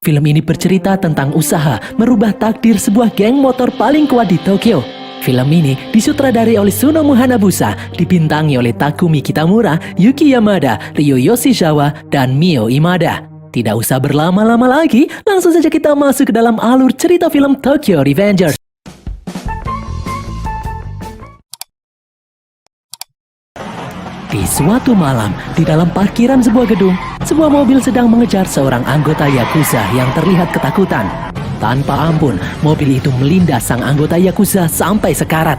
Film ini bercerita tentang usaha merubah takdir sebuah geng motor paling kuat di Tokyo. Film ini disutradari oleh Tsunomu Hanabusa, dibintangi oleh Takumi Kitamura, Yuki Yamada, Ryo Yoshizawa, dan Mio Imada. Tidak usah berlama-lama lagi, langsung saja kita masuk ke dalam alur cerita film Tokyo Revengers. Di suatu malam, di dalam parkiran sebuah gedung, sebuah mobil sedang mengejar seorang anggota Yakuza yang terlihat ketakutan. Tanpa ampun, mobil itu melindas sang anggota Yakuza sampai sekarat.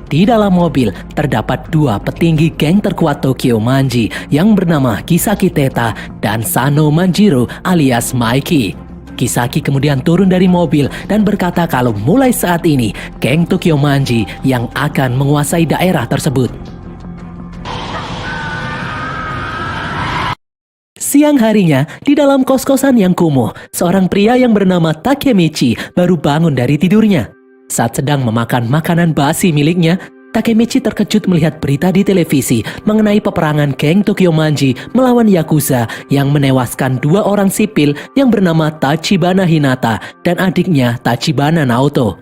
Di dalam mobil, terdapat dua petinggi geng terkuat Tokyo Manji yang bernama Kisaki Teta dan Sano Manjiro alias Mikey. Kisaki kemudian turun dari mobil dan berkata kalau mulai saat ini, geng Tokyo Manji yang akan menguasai daerah tersebut. Siang harinya, di dalam kos-kosan yang kumuh, seorang pria yang bernama Takemichi baru bangun dari tidurnya. Saat sedang memakan makanan basi miliknya, Takemichi terkejut melihat berita di televisi mengenai peperangan geng Tokyo Manji melawan Yakuza yang menewaskan dua orang sipil yang bernama Tachibana Hinata dan adiknya Tachibana Naoto.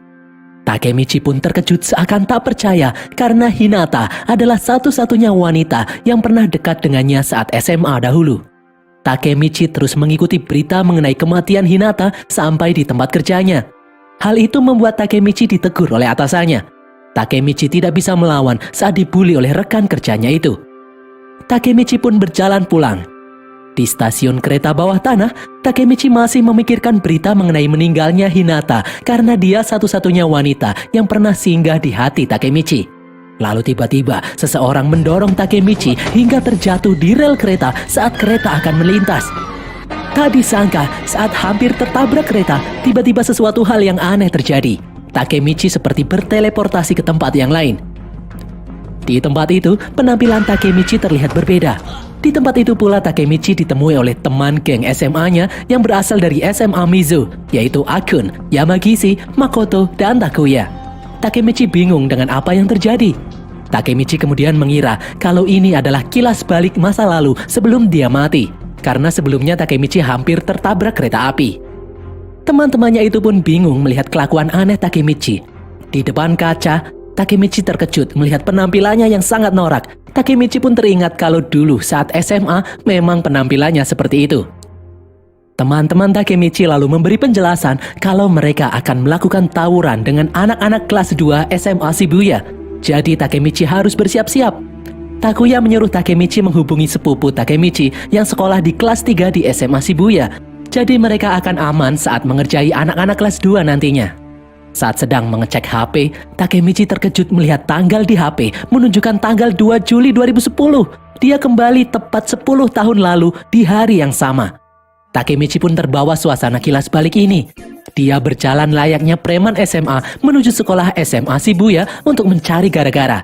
Takemichi pun terkejut seakan tak percaya karena Hinata adalah satu-satunya wanita yang pernah dekat dengannya saat SMA dahulu. Takemichi terus mengikuti berita mengenai kematian Hinata sampai di tempat kerjanya. Hal itu membuat Takemichi ditegur oleh atasannya. Takemichi tidak bisa melawan saat dibully oleh rekan kerjanya itu. Takemichi pun berjalan pulang. Di stasiun kereta bawah tanah, Takemichi masih memikirkan berita mengenai meninggalnya Hinata karena dia satu-satunya wanita yang pernah singgah di hati Takemichi. Lalu tiba-tiba seseorang mendorong Takemichi hingga terjatuh di rel kereta saat kereta akan melintas. Tak disangka saat hampir tertabrak kereta, tiba-tiba sesuatu hal yang aneh terjadi. Takemichi seperti berteleportasi ke tempat yang lain. Di tempat itu, penampilan Takemichi terlihat berbeda. Di tempat itu pula Takemichi ditemui oleh teman geng SMA-nya yang berasal dari SMA Mizu, yaitu Akun, Yamagishi, Makoto, dan Takuya. Takemichi bingung dengan apa yang terjadi. Takemichi kemudian mengira kalau ini adalah kilas balik masa lalu sebelum dia mati, karena sebelumnya Takemichi hampir tertabrak kereta api. Teman-temannya itu pun bingung melihat kelakuan aneh Takemichi. Di depan kaca, Takemichi terkejut melihat penampilannya yang sangat norak. Takemichi pun teringat kalau dulu saat SMA memang penampilannya seperti itu. Teman-teman Takemichi lalu memberi penjelasan kalau mereka akan melakukan tawuran dengan anak-anak kelas 2 SMA Shibuya. Jadi Takemichi harus bersiap-siap. Takuya menyuruh Takemichi menghubungi sepupu Takemichi yang sekolah di kelas 3 di SMA Shibuya. Jadi mereka akan aman saat mengerjai anak-anak kelas 2 nantinya. Saat sedang mengecek HP, Takemichi terkejut melihat tanggal di HP menunjukkan tanggal 2 Juli 2010. Dia kembali tepat 10 tahun lalu di hari yang sama. Takemichi pun terbawa suasana kilas balik ini. Dia berjalan layaknya preman SMA menuju sekolah SMA Shibuya untuk mencari gara-gara.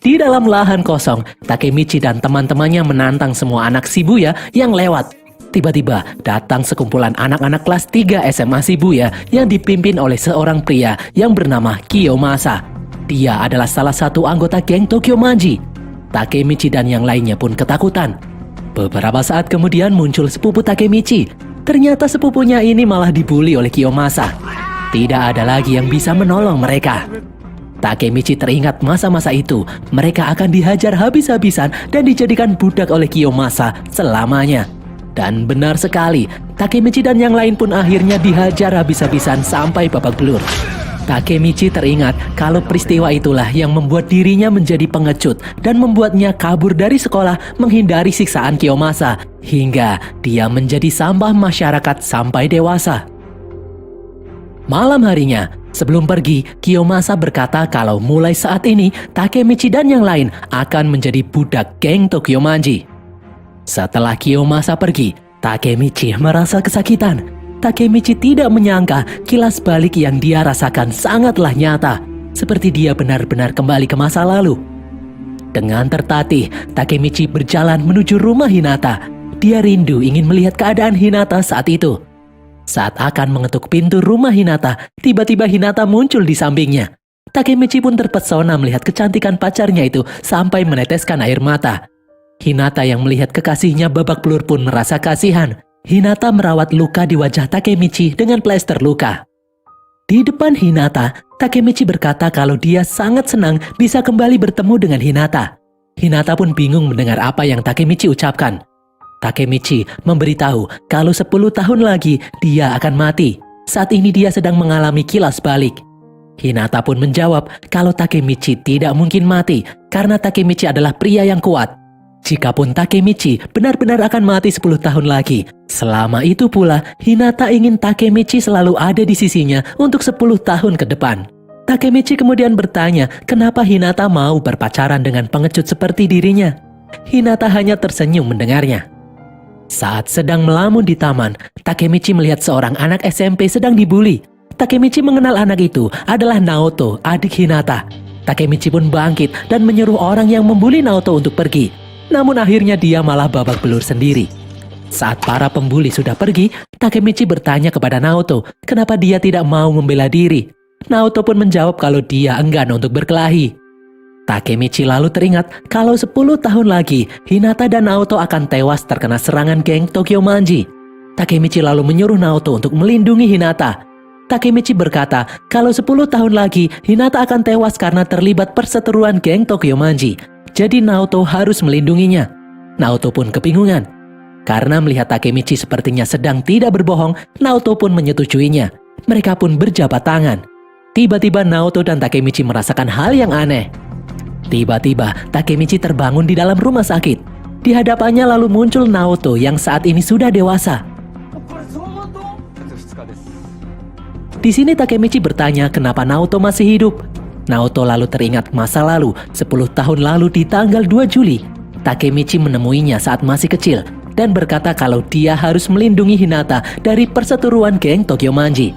Di dalam lahan kosong, Takemichi dan teman-temannya menantang semua anak Shibuya yang lewat. Tiba-tiba datang sekumpulan anak-anak kelas 3 SMA Shibuya yang dipimpin oleh seorang pria yang bernama Kiyomasa. Dia adalah salah satu anggota geng Tokyo Manji. Takemichi dan yang lainnya pun ketakutan. Beberapa saat kemudian muncul sepupu Takemichi. Ternyata sepupunya ini malah dibully oleh Kiyomasa. Tidak ada lagi yang bisa menolong mereka. Takemichi teringat masa-masa itu. Mereka akan dihajar habis-habisan dan dijadikan budak oleh Kiyomasa selamanya. Dan benar sekali, Takemichi dan yang lain pun akhirnya dihajar habis-habisan sampai babak belur. Takemichi teringat kalau peristiwa itulah yang membuat dirinya menjadi pengecut dan membuatnya kabur dari sekolah menghindari siksaan Kiyomasa hingga dia menjadi sampah masyarakat sampai dewasa. Malam harinya, sebelum pergi, Kiyomasa berkata kalau mulai saat ini Takemichi dan yang lain akan menjadi budak geng Tokyo Manji. Setelah Kiyomasa pergi, Takemichi merasa kesakitan. Takemichi tidak menyangka kilas balik yang dia rasakan sangatlah nyata, seperti dia benar-benar kembali ke masa lalu. Dengan tertatih, Takemichi berjalan menuju rumah Hinata. Dia rindu ingin melihat keadaan Hinata saat itu. Saat akan mengetuk pintu rumah Hinata, tiba-tiba Hinata muncul di sampingnya. Takemichi pun terpesona melihat kecantikan pacarnya itu sampai meneteskan air mata. Hinata yang melihat kekasihnya babak belur pun merasa kasihan. Hinata merawat luka di wajah Takemichi dengan plester luka. Di depan Hinata, Takemichi berkata kalau dia sangat senang bisa kembali bertemu dengan Hinata. Hinata pun bingung mendengar apa yang Takemichi ucapkan. Takemichi memberitahu kalau 10 tahun lagi dia akan mati. Saat ini dia sedang mengalami kilas balik. Hinata pun menjawab kalau Takemichi tidak mungkin mati karena Takemichi adalah pria yang kuat. Jikapun Takemichi benar-benar akan mati 10 tahun lagi, selama itu pula Hinata ingin Takemichi selalu ada di sisinya untuk 10 tahun ke depan. Takemichi kemudian bertanya kenapa Hinata mau berpacaran dengan pengecut seperti dirinya. Hinata hanya tersenyum mendengarnya. Saat sedang melamun di taman, Takemichi melihat seorang anak SMP sedang dibuli. Takemichi mengenal anak itu adalah Naoto, adik Hinata. Takemichi pun bangkit dan menyuruh orang yang membuli Naoto untuk pergi. Namun akhirnya dia malah babak belur sendiri. Saat para pembuli sudah pergi, Takemichi bertanya kepada Naoto kenapa dia tidak mau membela diri. Naoto pun menjawab kalau dia enggan untuk berkelahi. Takemichi lalu teringat kalau 10 tahun lagi Hinata dan Naoto akan tewas terkena serangan geng Tokyo Manji. Takemichi lalu menyuruh Naoto untuk melindungi Hinata. Takemichi berkata kalau 10 tahun lagi Hinata akan tewas karena terlibat perseteruan geng Tokyo Manji. Jadi Naoto harus melindunginya. Naoto pun kebingungan. Karena melihat Takemichi sepertinya sedang tidak berbohong, Naoto pun menyetujuinya. Mereka pun berjabat tangan. Tiba-tiba Naoto dan Takemichi merasakan hal yang aneh. Tiba-tiba Takemichi terbangun di dalam rumah sakit. Di hadapannya lalu muncul Naoto yang saat ini sudah dewasa. Di sini Takemichi bertanya kenapa Naoto masih hidup. Naoto lalu teringat masa lalu, 10 tahun lalu di tanggal 2 Juli. Takemichi menemuinya saat masih kecil dan berkata kalau dia harus melindungi Hinata dari perseteruan geng Tokyo Manji.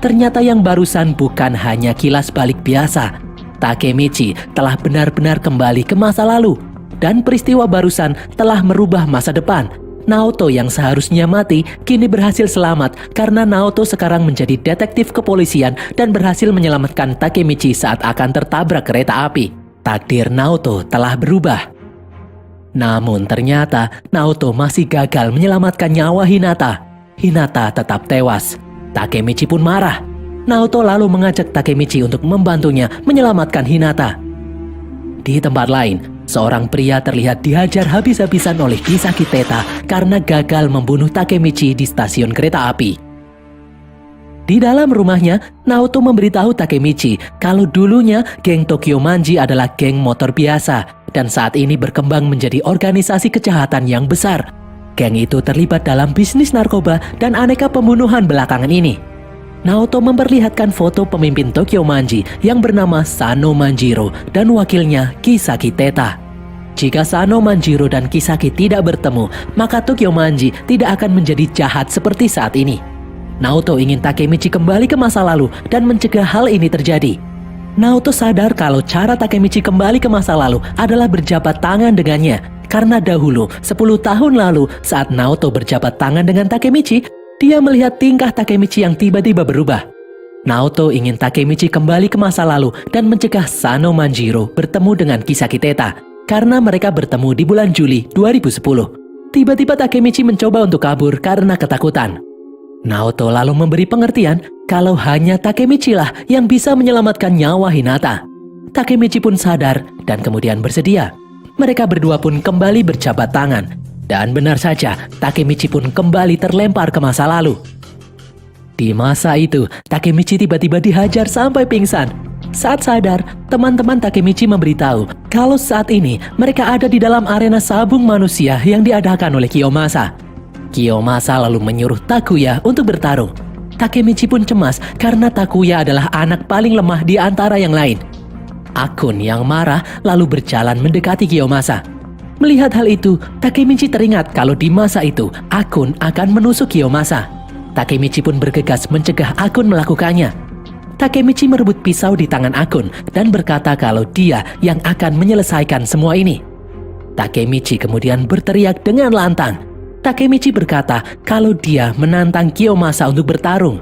Ternyata yang barusan bukan hanya kilas balik biasa. Takemichi telah benar-benar kembali ke masa lalu dan peristiwa barusan telah merubah masa depan. Naoto yang seharusnya mati kini berhasil selamat karena Naoto sekarang menjadi detektif kepolisian dan berhasil menyelamatkan Takemichi saat akan tertabrak kereta api. Takdir Naoto telah berubah. Namun ternyata Naoto masih gagal menyelamatkan nyawa Hinata. Hinata tetap tewas. Takemichi pun marah. Naoto lalu mengajak Takemichi untuk membantunya menyelamatkan Hinata. Di tempat lain, seorang pria terlihat dihajar habis-habisan oleh Kisaki Teta karena gagal membunuh Takemichi di stasiun kereta api. Di dalam rumahnya, Naoto memberitahu Takemichi kalau dulunya geng Tokyo Manji adalah geng motor biasa dan saat ini berkembang menjadi organisasi kejahatan yang besar. Geng itu terlibat dalam bisnis narkoba dan aneka pembunuhan belakangan ini. Naoto memperlihatkan foto pemimpin Tokyo Manji yang bernama Sano Manjiro dan wakilnya Kisaki Teta. Jika Sano Manjiro dan Kisaki tidak bertemu, maka Tokyo Manji tidak akan menjadi jahat seperti saat ini. Naoto ingin Takemichi kembali ke masa lalu dan mencegah hal ini terjadi. Naoto sadar kalau cara Takemichi kembali ke masa lalu adalah berjabat tangan dengannya. Karena dahulu, 10 tahun lalu saat Naoto berjabat tangan dengan Takemichi, dia melihat tingkah Takemichi yang tiba-tiba berubah. Naoto ingin Takemichi kembali ke masa lalu dan mencegah Sano Manjiro bertemu dengan Kisaki Teta karena mereka bertemu di bulan Juli 2010. Tiba-tiba Takemichi mencoba untuk kabur karena ketakutan. Naoto lalu memberi pengertian kalau hanya Takemichi lah yang bisa menyelamatkan nyawa Hinata. Takemichi pun sadar dan kemudian bersedia. Mereka berdua pun kembali berjabat tangan. Dan benar saja, Takemichi pun kembali terlempar ke masa lalu. Di masa itu, Takemichi tiba-tiba dihajar sampai pingsan. Saat sadar, teman-teman Takemichi memberitahu kalau saat ini mereka ada di dalam arena sabung manusia yang diadakan oleh Kiyomasa. Kiyomasa lalu menyuruh Takuya untuk bertarung. Takemichi pun cemas karena Takuya adalah anak paling lemah di antara yang lain. Akun yang marah lalu berjalan mendekati Kiyomasa. Melihat hal itu, Takemichi teringat kalau di masa itu Akun akan menusuk Kiyomasa. Takemichi pun bergegas mencegah Akun melakukannya. Takemichi merebut pisau di tangan Akun dan berkata kalau dia yang akan menyelesaikan semua ini. Takemichi kemudian berteriak dengan lantang. Takemichi berkata kalau dia menantang Kiyomasa untuk bertarung.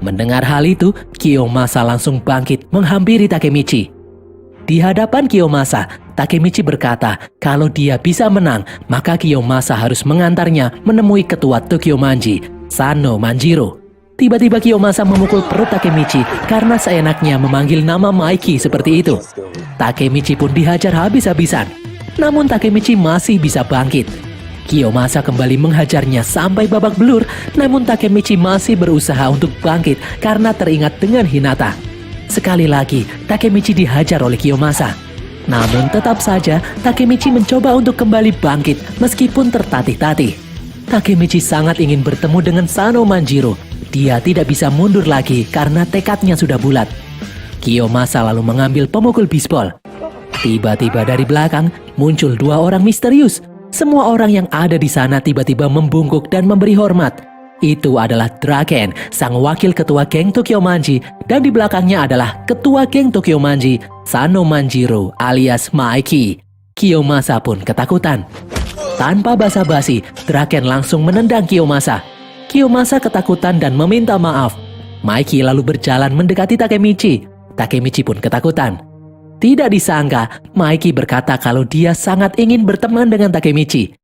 Mendengar hal itu, Kiyomasa langsung bangkit menghampiri Takemichi. Di hadapan Kiyomasa, Takemichi berkata kalau dia bisa menang, maka Kiyomasa harus mengantarnya menemui ketua Tokyo Manji, Sano Manjiro. Tiba-tiba Kiyomasa memukul perut Takemichi karena seenaknya memanggil nama Maiki seperti itu. Takemichi pun dihajar habis-habisan. Namun Takemichi masih bisa bangkit. Kiyomasa kembali menghajarnya sampai babak belur, namun Takemichi masih berusaha untuk bangkit karena teringat dengan Hinata. Sekali lagi, Takemichi dihajar oleh Kiyomasa. Namun tetap saja, Takemichi mencoba untuk kembali bangkit meskipun tertatih-tatih. Takemichi sangat ingin bertemu dengan Sano Manjiro. Dia tidak bisa mundur lagi karena tekadnya sudah bulat. Kiyomasa lalu mengambil pemukul bisbol. Tiba-tiba dari belakang muncul dua orang misterius. Semua orang yang ada di sana tiba-tiba membungkuk dan memberi hormat. Itu adalah Draken, sang wakil ketua geng Tokyo Manji, dan di belakangnya adalah ketua geng Tokyo Manji, Sano Manjiro alias Maiki. Kiyomasa pun ketakutan. Tanpa basa-basi, Draken langsung menendang Kiyomasa. Kiyomasa ketakutan dan meminta maaf. Maiki lalu berjalan mendekati Takemichi. Takemichi pun ketakutan. Tidak disangka, Maiki berkata kalau dia sangat ingin berteman dengan Takemichi.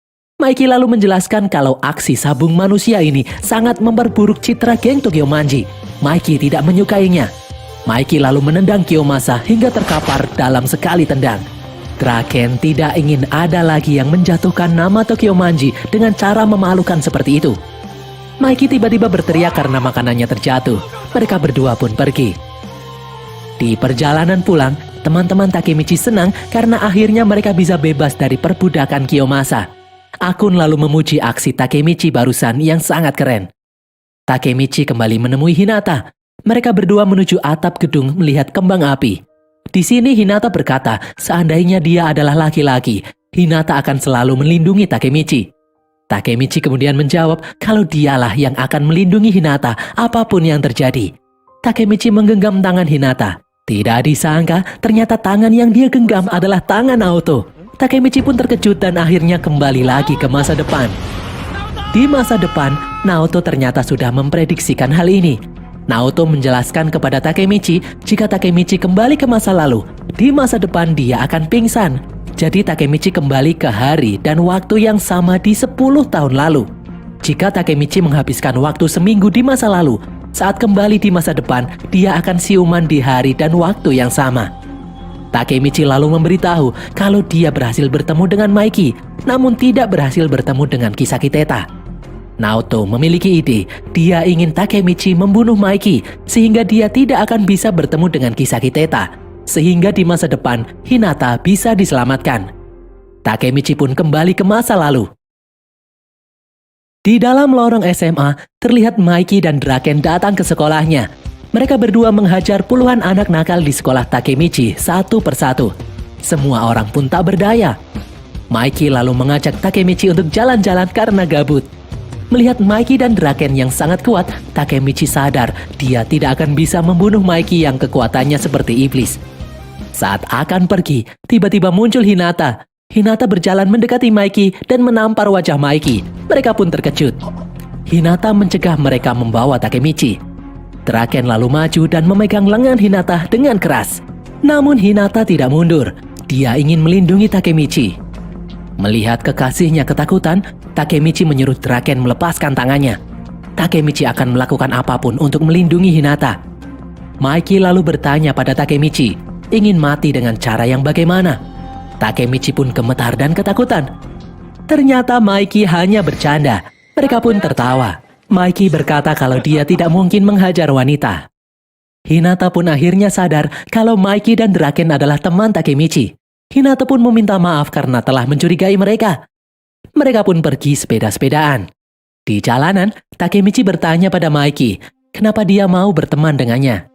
Maiki lalu menjelaskan kalau aksi sabung manusia ini sangat memperburuk citra geng Tokyo Manji. Maiki tidak menyukainya. Maiki lalu menendang Kiyomasa hingga terkapar dalam sekali tendang. Draken tidak ingin ada lagi yang menjatuhkan nama Tokyo Manji dengan cara memalukan seperti itu. Maiki tiba-tiba berteriak karena makanannya terjatuh. Mereka berdua pun pergi. Di perjalanan pulang, teman-teman Takemichi senang karena akhirnya mereka bisa bebas dari perbudakan Kiyomasa. Akun lalu memuji aksi Takemichi barusan yang sangat keren. Takemichi kembali menemui Hinata. Mereka berdua menuju atap gedung melihat kembang api. Di sini Hinata berkata seandainya dia adalah laki-laki, Hinata akan selalu melindungi Takemichi. Takemichi kemudian menjawab kalau dialah yang akan melindungi Hinata apapun yang terjadi. Takemichi menggenggam tangan Hinata. Tidak disangka ternyata tangan yang dia genggam adalah tangan Naoto. Takemichi pun terkejut dan akhirnya kembali lagi ke masa depan. Di masa depan, Naoto ternyata sudah memprediksikan hal ini. Naoto menjelaskan kepada Takemichi jika Takemichi kembali ke masa lalu, di masa depan dia akan pingsan. Jadi Takemichi kembali ke hari dan waktu yang sama di 10 tahun lalu. Jika Takemichi menghabiskan waktu seminggu di masa lalu, saat kembali di masa depan, dia akan siuman di hari dan waktu yang sama. Takemichi lalu memberitahu kalau dia berhasil bertemu dengan Maiki, namun tidak berhasil bertemu dengan Kisaki Teta. Naoto memiliki ide, dia ingin Takemichi membunuh Maiki, sehingga dia tidak akan bisa bertemu dengan Kisaki Teta, sehingga di masa depan Hinata bisa diselamatkan. Takemichi pun kembali ke masa lalu. Di dalam lorong SMA, terlihat Maiki dan Draken datang ke sekolahnya. Mereka berdua menghajar puluhan anak nakal di sekolah Takemichi satu persatu. Semua orang pun tak berdaya. Maiki lalu mengajak Takemichi untuk jalan-jalan karena gabut. Melihat Maiki dan Draken yang sangat kuat, Takemichi sadar dia tidak akan bisa membunuh Maiki yang kekuatannya seperti iblis. Saat akan pergi, tiba-tiba muncul Hinata. Hinata berjalan mendekati Maiki dan menampar wajah Maiki. Mereka pun terkejut. Hinata mencegah mereka membawa Takemichi. Draken lalu maju dan memegang lengan Hinata dengan keras. Namun Hinata tidak mundur. Dia ingin melindungi Takemichi. Melihat kekasihnya ketakutan, Takemichi menyuruh Draken melepaskan tangannya. Takemichi akan melakukan apapun untuk melindungi Hinata. Maiki lalu bertanya pada Takemichi, ingin mati dengan cara yang bagaimana? Takemichi pun gemetar dan ketakutan. Ternyata Maiki hanya bercanda. Mereka pun tertawa. Maiki berkata kalau dia tidak mungkin menghajar wanita. Hinata pun akhirnya sadar kalau Maiki dan Draken adalah teman Takemichi. Hinata pun meminta maaf karena telah mencurigai mereka. Mereka pun pergi sepeda-sepedaan. Di jalanan, Takemichi bertanya pada Maiki, kenapa dia mau berteman dengannya.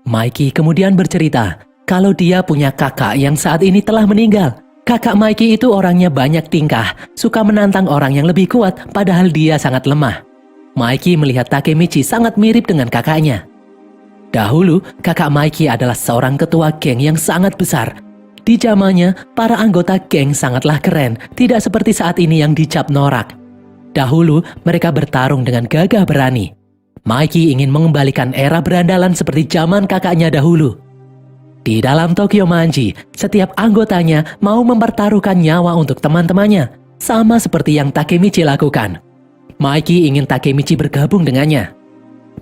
Maiki kemudian bercerita kalau dia punya kakak yang saat ini telah meninggal. Kakak Maiki itu orangnya banyak tingkah, suka menantang orang yang lebih kuat padahal dia sangat lemah. Maiki melihat Takemichi sangat mirip dengan kakaknya. Dahulu, kakak Maiki adalah seorang ketua geng yang sangat besar. Di zamannya, para anggota geng sangatlah keren, tidak seperti saat ini yang dicap norak. Dahulu, mereka bertarung dengan gagah berani. Maiki ingin mengembalikan era berandalan seperti zaman kakaknya dahulu. Di dalam Tokyo Manji, setiap anggotanya mau mempertaruhkan nyawa untuk teman-temannya, sama seperti yang Takemichi lakukan. Mikey ingin Takemichi bergabung dengannya.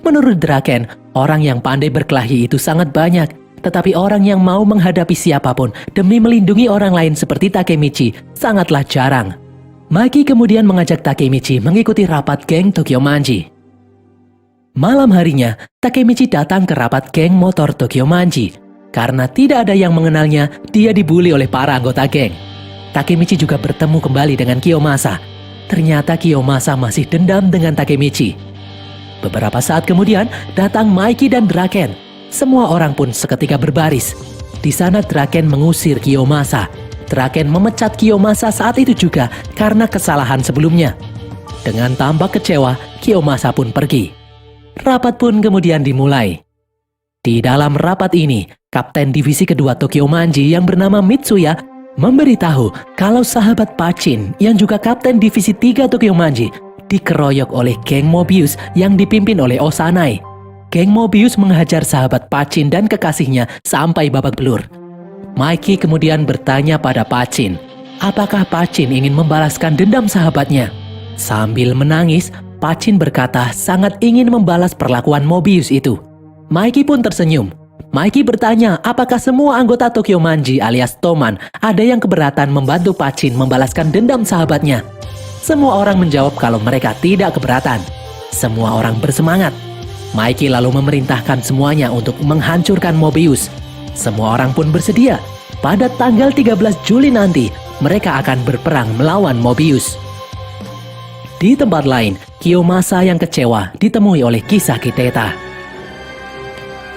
Menurut Draken, orang yang pandai berkelahi itu sangat banyak, tetapi orang yang mau menghadapi siapapun demi melindungi orang lain seperti Takemichi sangatlah jarang. Mikey kemudian mengajak Takemichi mengikuti rapat geng Tokyo Manji. Malam harinya, Takemichi datang ke rapat geng motor Tokyo Manji. Karena tidak ada yang mengenalnya, dia dibully oleh para anggota geng. Takemichi juga bertemu kembali dengan Kiyomasa. Ternyata Kiyomasa masih dendam dengan Takemichi. Beberapa saat kemudian, datang Mikey dan Draken. Semua orang pun seketika berbaris. Di sana Draken mengusir Kiyomasa. Draken memecat Kiyomasa saat itu juga karena kesalahan sebelumnya. Dengan tampak kecewa, Kiyomasa pun pergi. Rapat pun kemudian dimulai. Di dalam rapat ini, Kapten Divisi Kedua Tokyo Manji yang bernama Mitsuya memberitahu kalau sahabat Pachin yang juga Kapten Divisi 3 Tokyo Manji dikeroyok oleh geng Mobius yang dipimpin oleh Osanai. Geng Mobius menghajar sahabat Pachin dan kekasihnya sampai babak belur. Mikey kemudian bertanya pada Pachin, apakah Pachin ingin membalaskan dendam sahabatnya? Sambil menangis, Pachin berkata sangat ingin membalas perlakuan Mobius itu. Mikey pun tersenyum. Mikey bertanya apakah semua anggota Tokyo Manji alias Toman ada yang keberatan membantu Pachin membalaskan dendam sahabatnya. Semua orang menjawab kalau mereka tidak keberatan. Semua orang bersemangat. Mikey lalu memerintahkan semuanya untuk menghancurkan Mobius. Semua orang pun bersedia. Pada tanggal 13 Juli nanti, mereka akan berperang melawan Mobius. Di tempat lain, Kiyomasa yang kecewa ditemui oleh Kisaki Teta.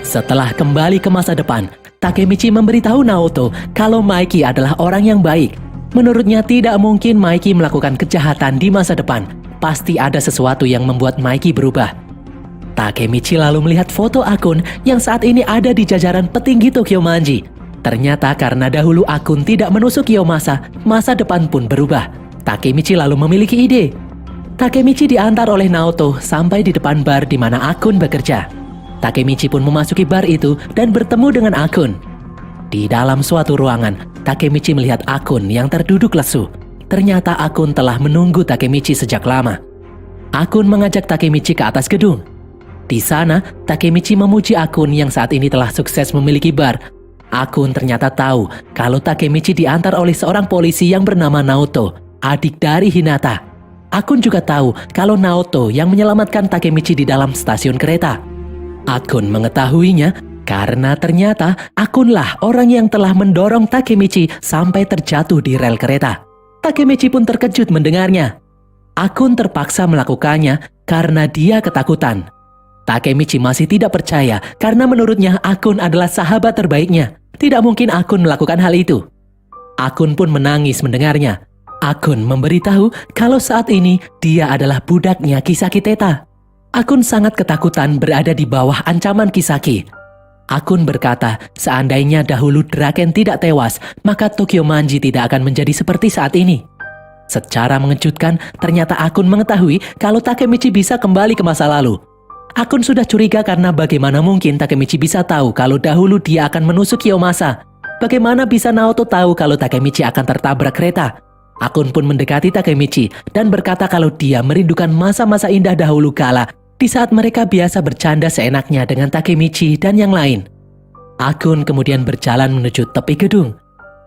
Setelah kembali ke masa depan, Takemichi memberitahu Naoto kalau Mikey adalah orang yang baik. Menurutnya tidak mungkin Mikey melakukan kejahatan di masa depan. Pasti ada sesuatu yang membuat Mikey berubah. Takemichi lalu melihat foto Akun yang saat ini ada di jajaran petinggi Tokyo Manji. Ternyata karena dahulu Akun tidak menusuk Kiyomasa, masa depan pun berubah. Takemichi lalu memiliki ide. Takemichi diantar oleh Naoto sampai di depan bar di mana Akun bekerja. Takemichi pun memasuki bar itu dan bertemu dengan Akun. Di dalam suatu ruangan, Takemichi melihat Akun yang terduduk lesu. Ternyata Akun telah menunggu Takemichi sejak lama. Akun mengajak Takemichi ke atas gedung. Di sana, Takemichi memuji Akun yang saat ini telah sukses memiliki bar. Akun ternyata tahu kalau Takemichi diantar oleh seorang polisi yang bernama Naoto, adik dari Hinata. Akun juga tahu kalau Naoto yang menyelamatkan Takemichi di dalam stasiun kereta. Akun mengetahuinya karena ternyata Akunlah orang yang telah mendorong Takemichi sampai terjatuh di rel kereta. Takemichi pun terkejut mendengarnya. Akun terpaksa melakukannya karena dia ketakutan. Takemichi masih tidak percaya karena menurutnya Akun adalah sahabat terbaiknya. Tidak mungkin Akun melakukan hal itu. Akun pun menangis mendengarnya. Akun memberitahu kalau saat ini dia adalah budaknya Kisaki Teta. Akun sangat ketakutan berada di bawah ancaman Kisaki. Akun berkata, seandainya dahulu Draken tidak tewas, maka Tokyo Manji tidak akan menjadi seperti saat ini. Secara mengejutkan, ternyata Akun mengetahui kalau Takemichi bisa kembali ke masa lalu. Akun sudah curiga karena bagaimana mungkin Takemichi bisa tahu kalau dahulu dia akan menusuk Kiyomasa. Bagaimana bisa Naoto tahu kalau Takemichi akan tertabrak kereta? Akun pun mendekati Takemichi dan berkata kalau dia merindukan masa-masa indah dahulu kala di saat mereka biasa bercanda seenaknya dengan Takemichi dan yang lain. Akun kemudian berjalan menuju tepi gedung.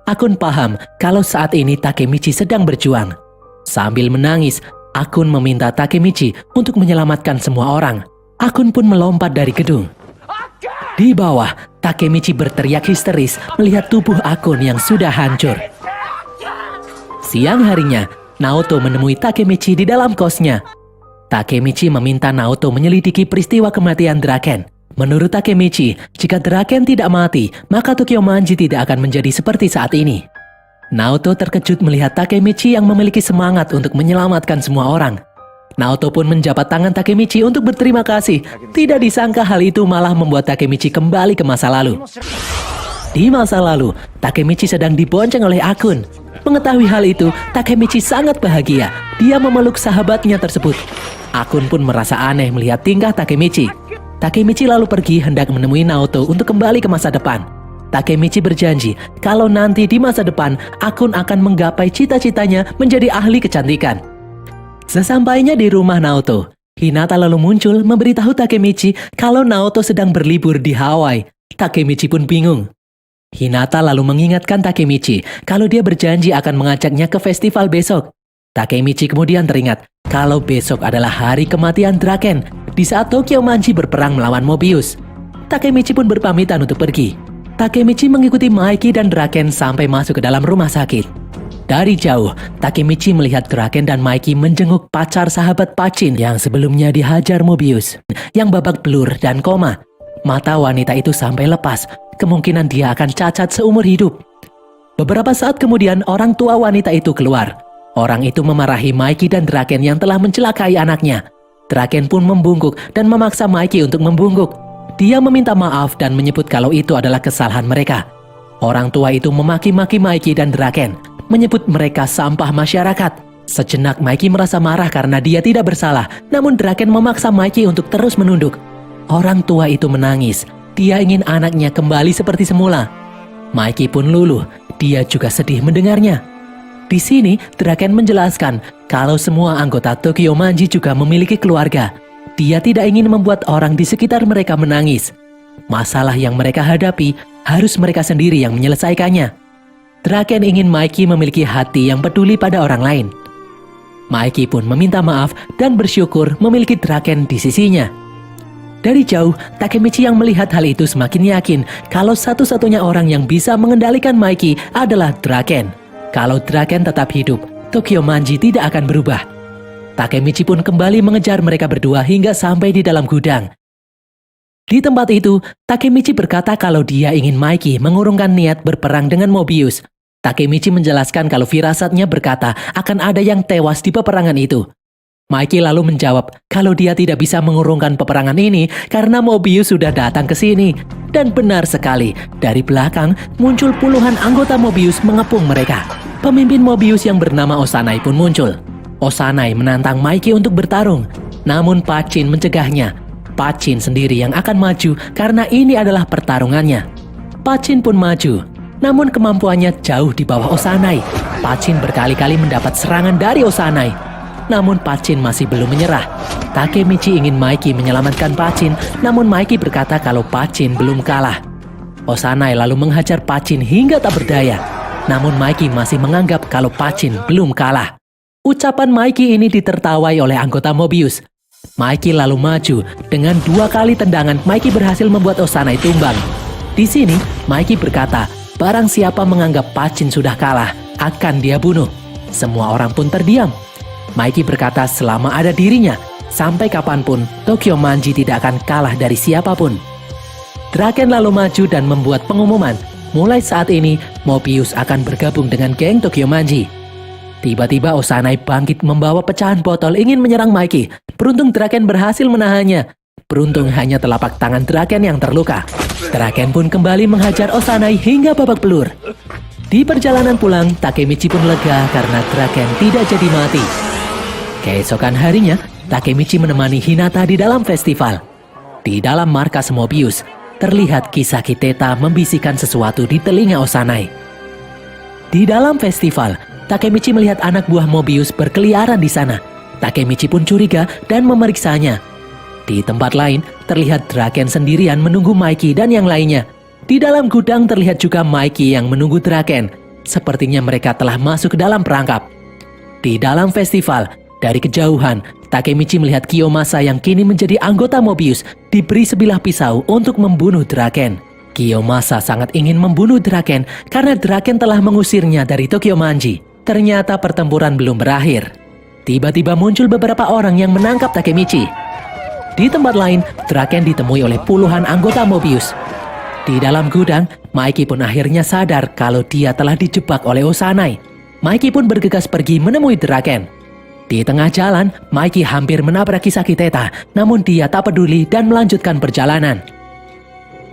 Akun paham kalau saat ini Takemichi sedang berjuang. Sambil menangis, Akun meminta Takemichi untuk menyelamatkan semua orang. Akun pun melompat dari gedung. Di bawah, Takemichi berteriak histeris melihat tubuh Akun yang sudah hancur. Siang harinya, Naoto menemui Takemichi di dalam kosnya. Takemichi meminta Naoto menyelidiki peristiwa kematian Draken. Menurut Takemichi, jika Draken tidak mati, maka Tokyo Manji tidak akan menjadi seperti saat ini. Naoto terkejut melihat Takemichi yang memiliki semangat untuk menyelamatkan semua orang. Naoto pun menjabat tangan Takemichi untuk berterima kasih. Tidak disangka hal itu malah membuat Takemichi kembali ke masa lalu. Di masa lalu, Takemichi sedang dibonceng oleh Akun. Mengetahui hal itu, Takemichi sangat bahagia. Dia memeluk sahabatnya tersebut. Akun pun merasa aneh melihat tingkah Takemichi. Takemichi lalu pergi hendak menemui Naoto untuk kembali ke masa depan. Takemichi berjanji kalau nanti di masa depan Akun akan menggapai cita-citanya menjadi ahli kecantikan. Sesampainya di rumah Naoto, Hinata lalu muncul memberitahu Takemichi kalau Naoto sedang berlibur di Hawaii. Takemichi pun bingung. Hinata lalu mengingatkan Takemichi kalau dia berjanji akan mengajaknya ke festival besok. Takemichi kemudian teringat kalau besok adalah hari kematian Draken di saat Tokyo Manji berperang melawan Mobius. Takemichi pun berpamitan untuk pergi. Takemichi mengikuti Maiki dan Draken sampai masuk ke dalam rumah sakit. Dari jauh, Takemichi melihat Draken dan Maiki menjenguk pacar sahabat Pachin yang sebelumnya dihajar Mobius, yang babak belur dan koma. Mata wanita itu sampai lepas, kemungkinan dia akan cacat seumur hidup. Beberapa saat kemudian orang tua wanita itu keluar. Orang itu memarahi Maiki dan Draken yang telah mencelakai anaknya. Draken pun membungkuk dan memaksa Maiki untuk membungkuk. Dia meminta maaf dan menyebut kalau itu adalah kesalahan mereka. Orang tua itu memaki-maki Maiki dan Draken, menyebut mereka sampah masyarakat. Sejenak Maiki merasa marah karena dia tidak bersalah, namun Draken memaksa Maiki untuk terus menunduk. Orang tua itu menangis. Dia ingin anaknya kembali seperti semula. Maiki pun luluh. Dia juga sedih mendengarnya. Di sini, Draken menjelaskan kalau semua anggota Tokyo Manji juga memiliki keluarga. Dia tidak ingin membuat orang di sekitar mereka menangis. Masalah yang mereka hadapi harus mereka sendiri yang menyelesaikannya. Draken ingin Maiki memiliki hati yang peduli pada orang lain. Maiki pun meminta maaf dan bersyukur memiliki Draken di sisinya. Dari jauh, Takemichi yang melihat hal itu semakin yakin kalau satu-satunya orang yang bisa mengendalikan Maiki adalah Draken. Kalau Draken tetap hidup, Tokyo Manji tidak akan berubah. Takemichi pun kembali mengejar mereka berdua hingga sampai di dalam gudang. Di tempat itu, Takemichi berkata kalau dia ingin Maiki mengurungkan niat berperang dengan Mobius. Takemichi menjelaskan kalau firasatnya berkata akan ada yang tewas di peperangan itu. Maiki lalu menjawab kalau dia tidak bisa mengurungkan peperangan ini karena Mobius sudah datang ke sini. Dan benar sekali, dari belakang muncul puluhan anggota Mobius mengepung mereka. Pemimpin Mobius yang bernama Osanai pun muncul. Osanai menantang Maiki untuk bertarung, namun Pachin mencegahnya. Pachin sendiri yang akan maju karena ini adalah pertarungannya. Pachin pun maju, namun kemampuannya jauh di bawah Osanai. Pachin berkali-kali mendapat serangan dari Osanai. Namun Pachin masih belum menyerah. Takemichi ingin Maiki menyelamatkan Pachin, namun Maiki berkata kalau Pachin belum kalah. Osanai lalu menghajar Pachin hingga tak berdaya. Namun Maiki masih menganggap kalau Pachin belum kalah. Ucapan Maiki ini ditertawai oleh anggota Mobius. Maiki lalu maju. Dengan 2 kali tendangan, Maiki berhasil membuat Osanai tumbang. Di sini, Maiki berkata, barang siapa menganggap Pachin sudah kalah, akan dia bunuh. Semua orang pun terdiam. Maiki berkata selama ada dirinya, sampai kapanpun Tokyo Manji tidak akan kalah dari siapapun. Draken lalu maju dan membuat pengumuman, mulai saat ini Mobius akan bergabung dengan geng Tokyo Manji. Tiba-tiba Osanai bangkit membawa pecahan botol ingin menyerang Maiki. Beruntung Draken berhasil menahannya. Beruntung hanya telapak tangan Draken yang terluka. Draken pun kembali menghajar Osanai hingga babak belur. Di perjalanan pulang, Takemichi pun lega karena Draken tidak jadi mati. Keesokan harinya, Takemichi menemani Hinata di dalam festival. Di dalam markas Mobius, terlihat Kisaki Teta membisikkan sesuatu di telinga Osanai. Di dalam festival, Takemichi melihat anak buah Mobius berkeliaran di sana. Takemichi pun curiga dan memeriksanya. Di tempat lain, terlihat Draken sendirian menunggu Maiki dan yang lainnya. Di dalam gudang terlihat juga Maiki yang menunggu Draken. Sepertinya mereka telah masuk ke dalam perangkap. Di dalam festival, dari kejauhan, Takemichi melihat Kiyomasa yang kini menjadi anggota Mobius diberi sebilah pisau untuk membunuh Draken. Kiyomasa sangat ingin membunuh Draken karena Draken telah mengusirnya dari Tokyo Manji. Ternyata pertempuran belum berakhir. Tiba-tiba muncul beberapa orang yang menangkap Takemichi. Di tempat lain, Draken ditemui oleh puluhan anggota Mobius. Di dalam gudang, Maiki pun akhirnya sadar kalau dia telah dijebak oleh Osanai. Maiki pun bergegas pergi menemui Draken. Di tengah jalan, Maiki hampir menabrak Kisaki Teta, namun dia tak peduli dan melanjutkan perjalanan.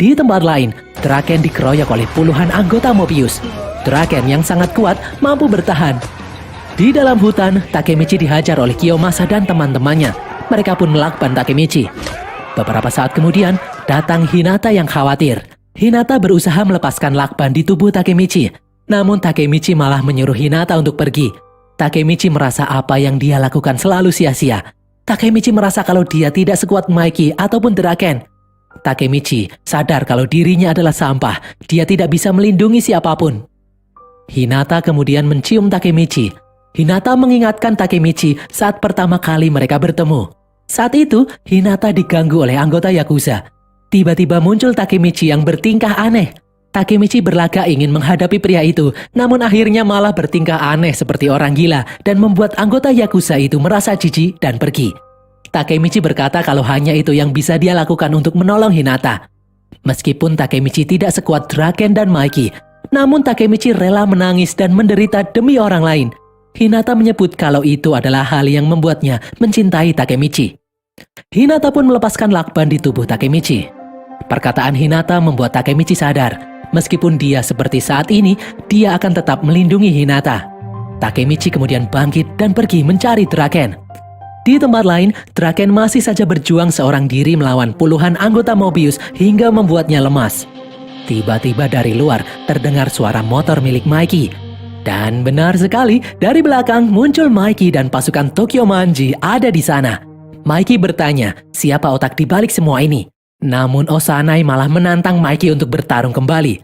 Di tempat lain, Draken dikeroyok oleh puluhan anggota Mobius. Draken yang sangat kuat mampu bertahan. Di dalam hutan, Takemichi dihajar oleh Kiyomasa dan teman-temannya. Mereka pun melakban Takemichi. Beberapa saat kemudian, datang Hinata yang khawatir. Hinata berusaha melepaskan lakban di tubuh Takemichi. Namun Takemichi malah menyuruh Hinata untuk pergi. Takemichi merasa apa yang dia lakukan selalu sia-sia. Takemichi merasa kalau dia tidak sekuat Mikey ataupun Draken. Takemichi sadar kalau dirinya adalah sampah. Dia tidak bisa melindungi siapapun. Hinata kemudian mencium Takemichi. Hinata mengingatkan Takemichi saat pertama kali mereka bertemu. Saat itu, Hinata diganggu oleh anggota Yakuza. Tiba-tiba muncul Takemichi yang bertingkah aneh. Takemichi berlagak ingin menghadapi pria itu, namun akhirnya malah bertingkah aneh seperti orang gila dan membuat anggota Yakuza itu merasa jijik dan pergi. Takemichi berkata kalau hanya itu yang bisa dia lakukan untuk menolong Hinata. Meskipun Takemichi tidak sekuat Draken dan Mikey, namun Takemichi rela menangis dan menderita demi orang lain. Hinata menyebut kalau itu adalah hal yang membuatnya mencintai Takemichi. Hinata pun melepaskan lakban di tubuh Takemichi. Perkataan Hinata membuat Takemichi sadar, meskipun dia seperti saat ini, dia akan tetap melindungi Hinata. Takemichi kemudian bangkit dan pergi mencari Draken. Di tempat lain, Draken masih saja berjuang seorang diri melawan puluhan anggota Mobius hingga membuatnya lemas. Tiba-tiba dari luar terdengar suara motor milik Mikey. Dan benar sekali, dari belakang muncul Mikey dan pasukan Tokyo Manji ada di sana. Mikey bertanya, siapa otak di balik semua ini? Namun Osanai malah menantang Mikey untuk bertarung kembali.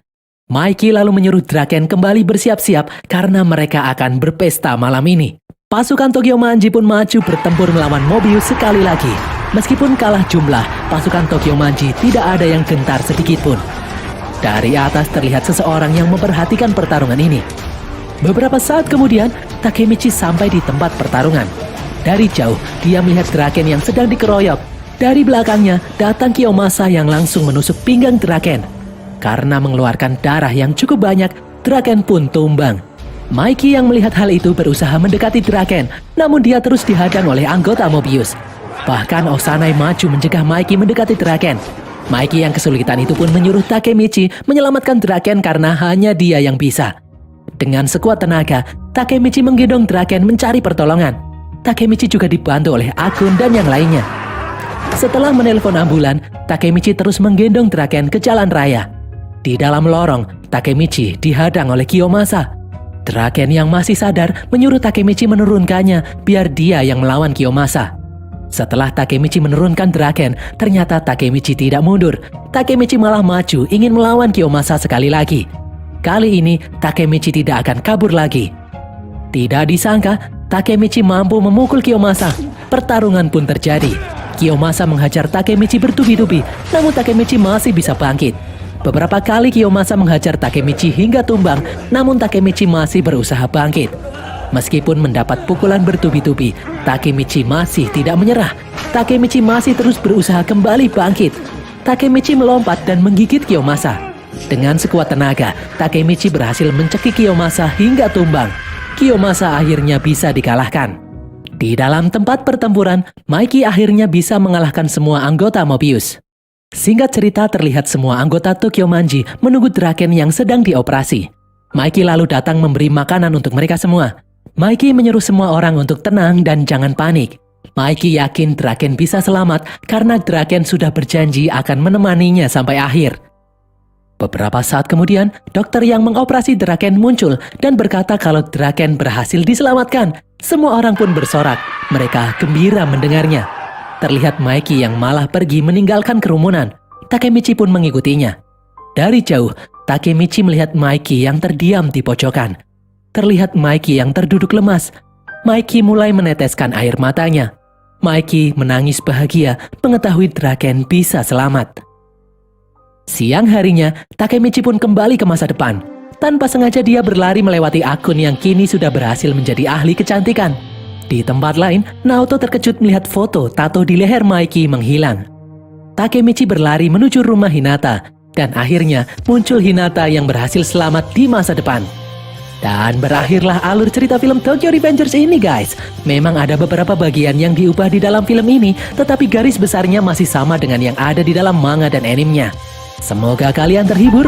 Mikey lalu menyuruh Draken kembali bersiap-siap karena mereka akan berpesta malam ini. Pasukan Tokyo Manji pun maju bertempur melawan Mobius sekali lagi. Meskipun kalah jumlah, pasukan Tokyo Manji tidak ada yang gentar sedikit pun. Dari atas terlihat seseorang yang memperhatikan pertarungan ini. Beberapa saat kemudian, Takemichi sampai di tempat pertarungan. Dari jauh, dia melihat Draken yang sedang dikeroyok. Dari belakangnya, datang Kiyomasa yang langsung menusuk pinggang Draken. Karena mengeluarkan darah yang cukup banyak, Draken pun tumbang. Mikey yang melihat hal itu berusaha mendekati Draken, namun dia terus dihadang oleh anggota Mobius. Bahkan Osanai maju mencegah Mikey mendekati Draken. Mikey yang kesulitan itu pun menyuruh Takemichi menyelamatkan Draken karena hanya dia yang bisa. Dengan sekuat tenaga, Takemichi menggendong Draken mencari pertolongan. Takemichi juga dibantu oleh Akun dan yang lainnya. Setelah menelpon ambulan, Takemichi terus menggendong Draken ke jalan raya. Di dalam lorong, Takemichi dihadang oleh Kiyomasa. Draken yang masih sadar menyuruh Takemichi menurunkannya biar dia yang melawan Kiyomasa. Setelah Takemichi menurunkan Draken, ternyata Takemichi tidak mundur. Takemichi malah maju ingin melawan Kiyomasa sekali lagi. Kali ini, Takemichi tidak akan kabur lagi. Tidak disangka, Takemichi mampu memukul Kiyomasa. Pertarungan pun terjadi. Kiyomasa menghajar Takemichi bertubi-tubi, namun Takemichi masih bisa bangkit. Beberapa kali Kiyomasa menghajar Takemichi hingga tumbang, namun Takemichi masih berusaha bangkit. Meskipun mendapat pukulan bertubi-tubi, Takemichi masih tidak menyerah. Takemichi masih terus berusaha kembali bangkit. Takemichi melompat dan menggigit Kiyomasa. Dengan sekuat tenaga, Takemichi berhasil mencekik Kiyomasa hingga tumbang. Kiyomasa akhirnya bisa dikalahkan. Di dalam tempat pertempuran, Mikey akhirnya bisa mengalahkan semua anggota Mobius. Singkat cerita, terlihat semua anggota Tokyo Manji menunggu Draken yang sedang dioperasi. Mikey lalu datang memberi makanan untuk mereka semua. Mikey menyuruh semua orang untuk tenang dan jangan panik. Mikey yakin Draken bisa selamat karena Draken sudah berjanji akan menemaninya sampai akhir. Beberapa saat kemudian, dokter yang mengoperasi Draken muncul dan berkata kalau Draken berhasil diselamatkan. Semua orang pun bersorak. Mereka gembira mendengarnya. Terlihat Mikey yang malah pergi meninggalkan kerumunan. Takemichi pun mengikutinya. Dari jauh, Takemichi melihat Mikey yang terdiam di pojokan. Terlihat Mikey yang terduduk lemas. Mikey mulai meneteskan air matanya. Mikey menangis bahagia mengetahui Draken bisa selamat. Siang harinya, Takemichi pun kembali ke masa depan. Tanpa sengaja dia berlari melewati Akun yang kini sudah berhasil menjadi ahli kecantikan. Di tempat lain, Naoto terkejut melihat foto tato di leher Mikey menghilang. Takemichi berlari menuju rumah Hinata, dan akhirnya muncul Hinata yang berhasil selamat di masa depan. Dan berakhirlah alur cerita film Tokyo Revengers ini guys. Memang ada beberapa bagian yang diubah di dalam film ini, tetapi garis besarnya masih sama dengan yang ada di dalam manga dan animenya. Semoga kalian terhibur